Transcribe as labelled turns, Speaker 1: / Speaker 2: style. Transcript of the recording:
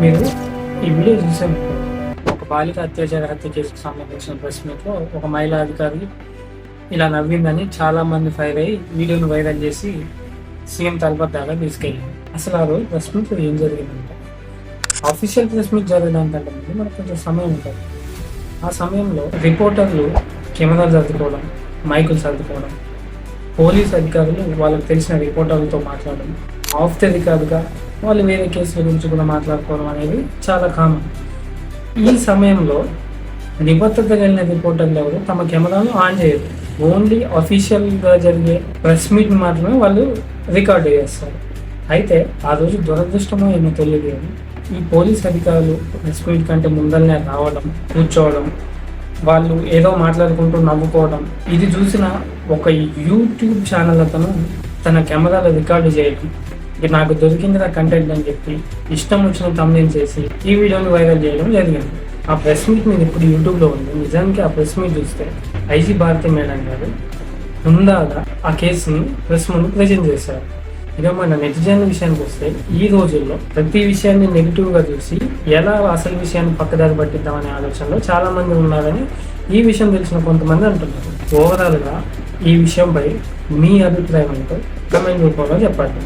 Speaker 1: మీరు ఈ వీడియో చూసే ముందు ఒక బాలిక అత్యాచార హత్య కేసుకు సంబంధించిన ప్రెస్ మీట్లో ఒక మహిళా అధికారి ఇలా నవ్విందని చాలా మంది ఫైర్ అయ్యి వీడియోను వైరల్ చేసి సీఎం తలపతి దాకా తీసుకెళ్ళింది. అసలు ఆ రోజు ప్రెస్ మీట్లో ఏం జరిగిందంటే, ఆఫీషియల్ ప్రెస్ మీట్ జరగడానికంటే ముందు మనకు కొంచెం సమయం ఉంటుంది. ఆ సమయంలో రిపోర్టర్లు కెమెరాలు సర్దుకోవడం, మైకులు సర్దుకోవడం, పోలీస్ అధికారులు వాళ్ళకి తెలిసిన రిపోర్టర్లతో మాట్లాడడం, ఆఫ్ ది రికార్డుగా వాళ్ళు వేరే కేసుల గురించి కూడా మాట్లాడుకోవడం అనేది చాలా కామన్. ఈ సమయంలో నిబద్ధత కలిగిన రిపోర్టర్లు ఎవరు తమ కెమెరాను ఆన్ చేయరు. ఓన్లీ అఫీషియల్గా జరిగే ప్రెస్ మీట్ మాత్రమే వాళ్ళు రికార్డు చేస్తారు. అయితే ఆ రోజు దురదృష్టమో ఏమో తెలియదు కానీ ఈ పోలీస్ అధికారులు ప్రెస్ మీట్ కంటే ముందరనే రావడం, కూర్చోవడం, వాళ్ళు ఏదో మాట్లాడుకుంటూ నవ్వుకోవడం, ఇది చూసిన ఒక యూట్యూబ్ ఛానల్ అతను తన కెమెరాలో రికార్డు చేయడం, నాకు దొరికింది నా కంటెంట్ అని చెప్పి ఇష్టం వచ్చిన తమ్నేల్ చేసి ఈ వీడియోని వైరల్ చేయడం జరిగింది. ఆ ప్రెస్ మీట్ మీద ఇప్పుడు యూట్యూబ్లో ఉంది. నిజానికి ఆ ప్రెస్ మీట్ చూస్తే ఐజీ భారతి మేడం గారు హుందాగా ఆ కేసుని ప్రెస్ ముందు ప్రజెంట్ చేశారు. ఇక మన నెటిజన్ల విషయానికి వస్తే ఈ రోజుల్లో ప్రతి విషయాన్ని నెగిటివ్గా చూసి ఎలా అసలు విషయాన్ని పక్కదారి పట్టిద్దామనే ఆలోచనలో చాలా మంది ఉన్నారని ఈ విషయం తెలిసిన కొంతమంది అంటున్నారు. ఓవరాల్గా ఈ విషయంపై మీ అభిప్రాయం ఏంటో కమెంట్ రూపంలో చెప్పండి.